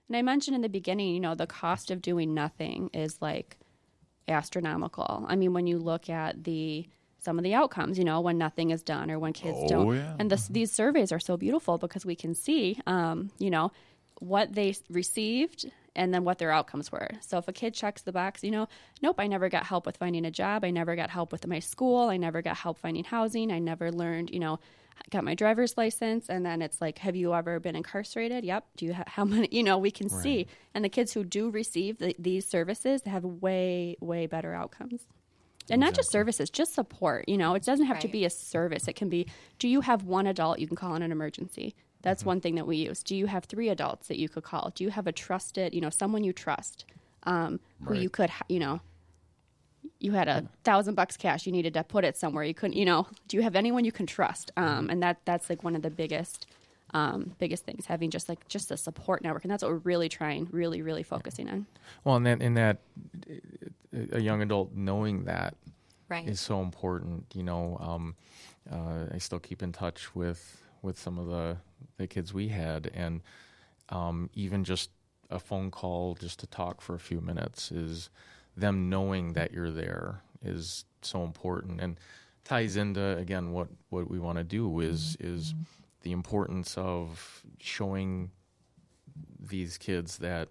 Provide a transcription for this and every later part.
And I mentioned in the beginning, the cost of doing nothing is like astronomical. I mean, when you look at some of the outcomes, when nothing is done or when kids don't. Yeah. And these surveys are so beautiful because we can see, what they received and then what their outcomes were. So if a kid checks the box, nope, I never got help with finding a job. I never got help with my school. I never got help finding housing. I never learned, got my driver's license. And then it's like, have you ever been incarcerated? Yep. Do you how many, we can see. And the kids who do receive these services have way, way better outcomes. And not just services, just support. It doesn't have to be a service. It can be, do you have one adult you can call in an emergency? That's one thing that we use. Do you have 3 adults that you could call? Do you have a trusted, someone you trust, who you could, you had $1,000 cash, you needed to put it somewhere. You couldn't, do you have anyone you can trust? And that's like one of the biggest things, having just a support network. And that's what we're really trying, really focusing on. Well, and that a young adult knowing that is so important. I still keep in touch with some of the kids we had, and even just a phone call just to talk for a few minutes, is them knowing that you're there is so important, and ties into, again, what we want to do is the importance of showing these kids that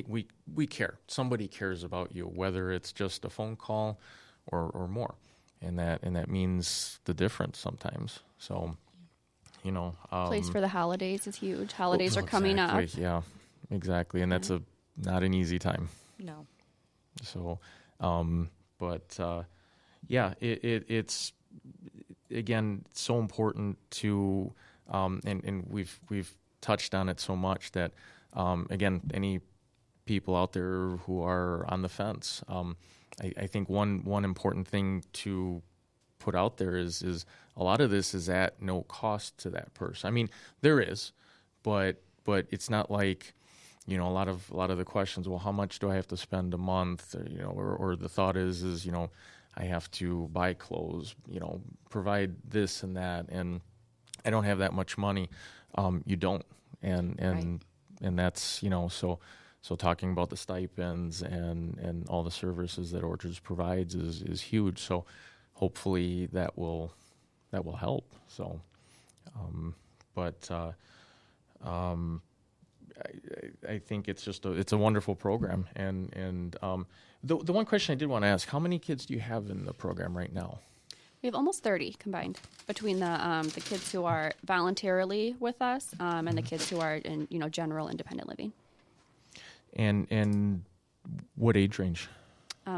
we care. Somebody cares about you, whether it's just a phone call or more, and that means the difference sometimes. So, place for the holidays is huge. Holidays are coming up. Yeah, exactly, and that's not an easy time. No. So, it's again so important to, and we've touched on it so much that, again, any people out there who are on the fence, I think one important thing to put out there is a lot of this is at no cost to that person. I mean, there is, but it's not like, a lot of the questions, well, how much do I have to spend a month? Or the thought is I have to buy clothes, provide this and that, and I don't have that much money. You don't, and that's, so talking about the stipends and all the services that Orchards provides is huge. So hopefully that will help. So, I think it's just it's a wonderful program. And the one question I did want to ask, how many kids do you have in the program right now? We have almost 30 combined between the kids who are voluntarily with us and the kids who are in general independent living. And what age range?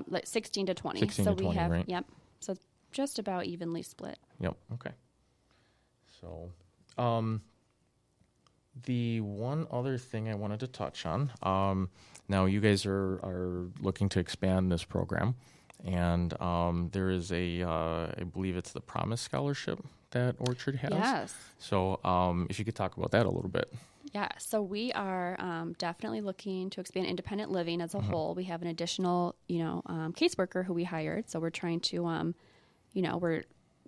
Like 16 to 20. 16 so to 20, we have, right? Yep. So just about evenly split. Yep. Okay. So, the one other thing I wanted to touch on, now you guys are looking to expand this program, and there is I believe it's the Promise Scholarship that Orchard has. Yes. So if you could talk about that a little bit. Yeah, so we are definitely looking to expand independent living as a whole. We have an additional, caseworker who we hired. So we're trying to,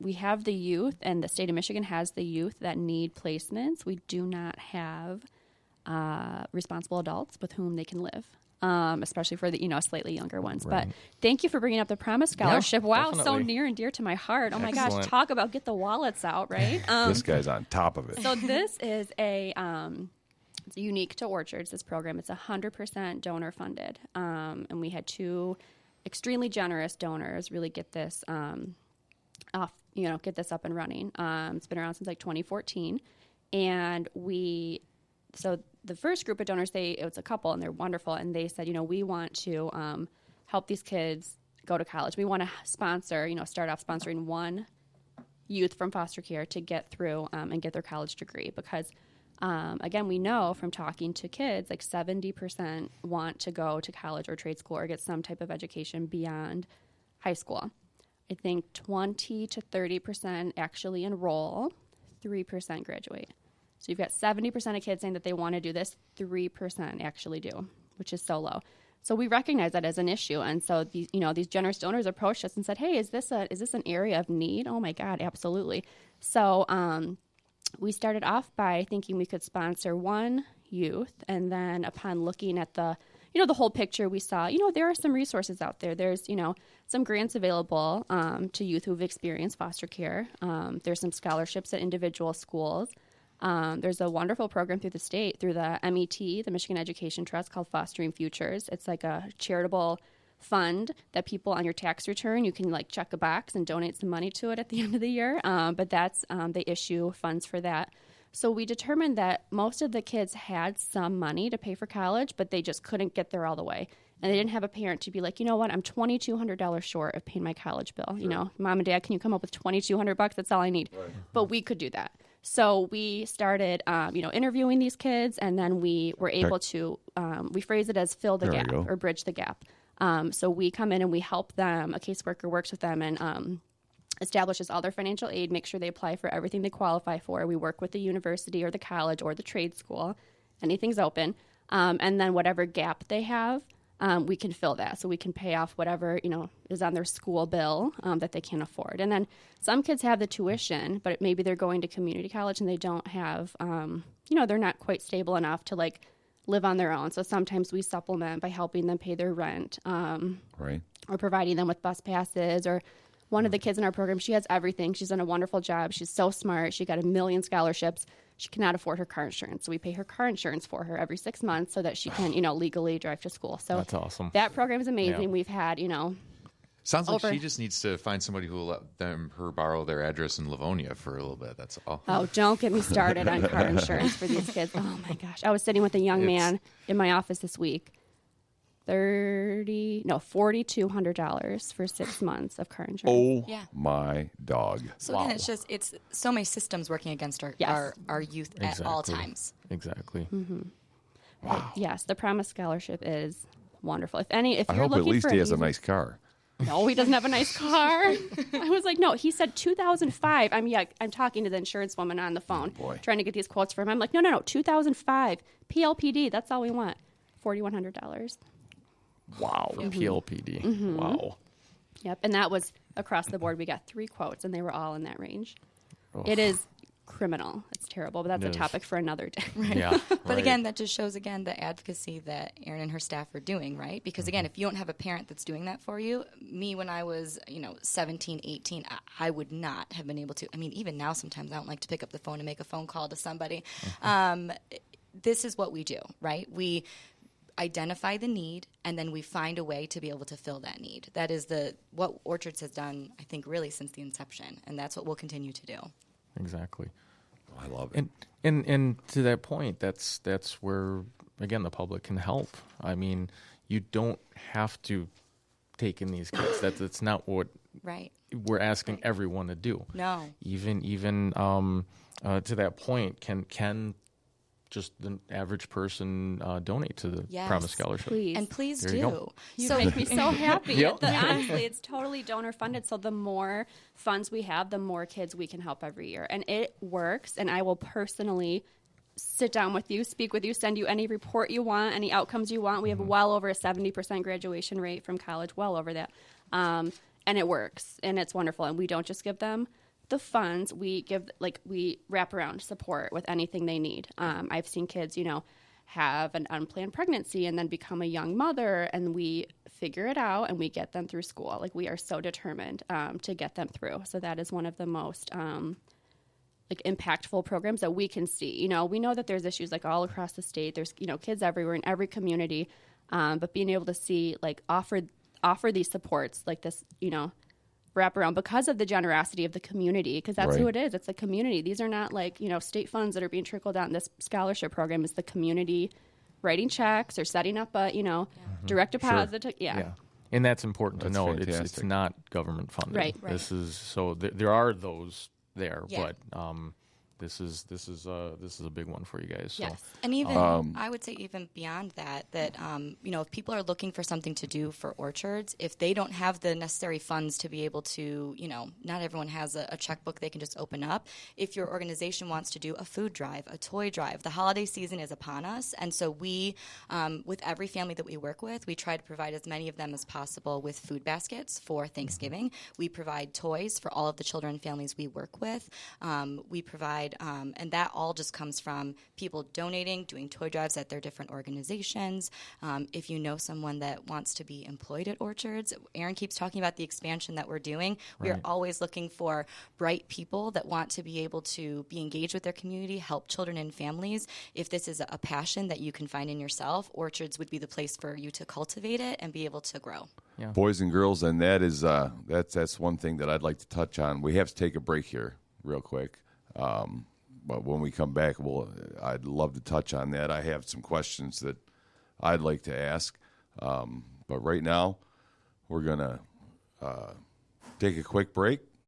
we have the youth, and the state of Michigan has the youth that need placements. We do not have responsible adults with whom they can live, especially for the, slightly younger ones. Right. But thank you for bringing up the Promise Scholarship. Yeah, wow, definitely. so near and dear to my heart. Oh my gosh, Excellent. talk about get the wallets out, right? This guy's on top of it. So this is it's unique to Orchards, this program. It's 100% donor funded. And we had 2 extremely generous donors really get this get this up and running. It's been around since like 2014. And so the first group of donors, it was a couple, and they're wonderful. And they said, we want to help these kids go to college. We want to sponsor, start off sponsoring one youth from foster care to get through and get their college degree. Because, again, we know from talking to kids, like 70% want to go to college or trade school or get some type of education beyond high school. I think 20 to 30% actually enroll, 3% graduate. So you've got 70% of kids saying that they want to do this, 3% actually do, which is so low. So we recognize that as an issue, and so these generous donors approached us and said, "Hey, is this an area of need?" Oh my God, absolutely. So we started off by thinking we could sponsor one youth. And then upon looking at the whole picture, we saw, there are some resources out there. There's, some grants available to youth who've experienced foster care. There's some scholarships at individual schools. There's a wonderful program through the state, through the MET, the Michigan Education Trust, called Fostering Futures. It's like a charitable fund that people on your tax return, you can like check a box and donate some money to it at the end of the year. But that's, they issue funds for that. So we determined that most of the kids had some money to pay for college, but they just couldn't get there all the way. And they didn't have a parent to be like, you know what, I'm $2,200 short of paying my college bill. Sure. Mom and Dad, can you come up with $2,200? That's all I need. Right. But we could do that. So we started, interviewing these kids, and then we were able to, we phrase it as fill the gap or bridge the gap. So we come in and we help them. A caseworker works with them and establishes all their financial aid, make sure they apply for everything they qualify for. We work with the university or the college or the trade school. Anything's open. And then whatever gap they have, we can fill that. So we can pay off whatever, is on their school bill that they can't afford. And then some kids have the tuition, but maybe they're going to community college and they don't have, they're not quite stable enough to like live on their own. So sometimes we supplement by helping them pay their rent, right, or providing them with bus passes. Or one of the kids in our program, she has everything. She's done a wonderful job. She's so smart. She got 1 million scholarships. She cannot afford her car insurance. So we pay her car insurance for her every 6 months so that she can, legally drive to school. So that's awesome. That program is amazing. Yeah. We've had, Sounds like she just needs to find somebody who will let her borrow their address in Livonia for a little bit. That's all. Oh, don't get me started on car insurance for these kids. Oh my gosh. I was sitting with a young man in my office this week. $4,200 for 6 months of car insurance. Oh my dog. So again, it's so many systems working against our youth at all times. Exactly. Mm-hmm. Wow. Yes, the Promise Scholarship is wonderful. If you're I hope looking at least for he has a nice car. No, he doesn't have a nice car. I was like, no, he said 2005. I'm talking to the insurance woman on the phone, trying to get these quotes for him. I'm like, no, 2005 PLPD. That's all we want. $4,100. Wow. Mm-hmm. PLPD. Mm-hmm. Wow. Yep. And that was across the board. We got 3 quotes, and they were all in that range. Oh. It is criminal. It's terrible, but that's a topic for another day. Right. Yeah, but again, that just shows the advocacy that Erin and her staff are doing, right? Because again, if you don't have a parent that's doing that for you, me when I was, 17, 18, I would not have been able to. I mean, even now sometimes I don't like to pick up the phone and make a phone call to somebody. This is what we do, right? We identify the need, and then we find a way to be able to fill that need. That is what Orchards has done, I think, really since the inception, and that's what we'll continue to do. Exactly. I love it. And to that point, that's where, again, the public can help. I mean, you don't have to take in these kids. That's not what we're asking everyone to do. No. Even to that point, can just the average person donate to the Promise Scholarship? Please. And please there do. You make me so happy. Yep. Honestly, it's totally donor funded. So the more funds we have, the more kids we can help every year. And it works. And I will personally sit down with you, speak with you, send you any report you want, any outcomes you want. We have well over a 70% graduation rate from college, well over that. And it works. And it's wonderful. And we don't just give them the funds, we give, we wrap around support with anything they need. I've seen kids, have an unplanned pregnancy and then become a young mother, and we figure it out and we get them through school. We are so determined to get them through. So that is one of the most impactful programs that we can see. We know that there's issues all across the state. There's kids everywhere in every community, but being able to see offer these supports like this, wrap around because of the generosity of the community, because that's who it is. It's the community. These are not state funds that are being trickled out in this scholarship program. It's the community writing checks or setting up a direct deposit. Sure. And that's important to know. Fantastic. It's not government funded. Right. This is so there are those there, but this is a big one for you guys. So. Yes. And even I would say even beyond that if people are looking for something to do for Orchards, if they don't have the necessary funds to be able to, not everyone has a checkbook they can just open up. If your organization wants to do a food drive, a toy drive, the holiday season is upon us, and so we, with every family that we work with, we try to provide as many of them as possible with food baskets for Thanksgiving. We provide toys for all of the children and families we work with. We provide side. And that all just comes from people donating, doing toy drives at their different organizations. If you know someone that wants to be employed at orchards, Erin keeps talking about the expansion that we're doing. We are always looking for bright people that want to be able to be engaged with their community, help children and families. If this is a passion that you can find in yourself, orchards would be the place for you to cultivate it and be able to grow. Yeah. Boys and girls, and that is that's one thing that I'd like to touch on. We have to take a break here real quick. But when we come back, I'd love to touch on that. I have some questions that I'd like to ask. But right now, we're going to take a quick break.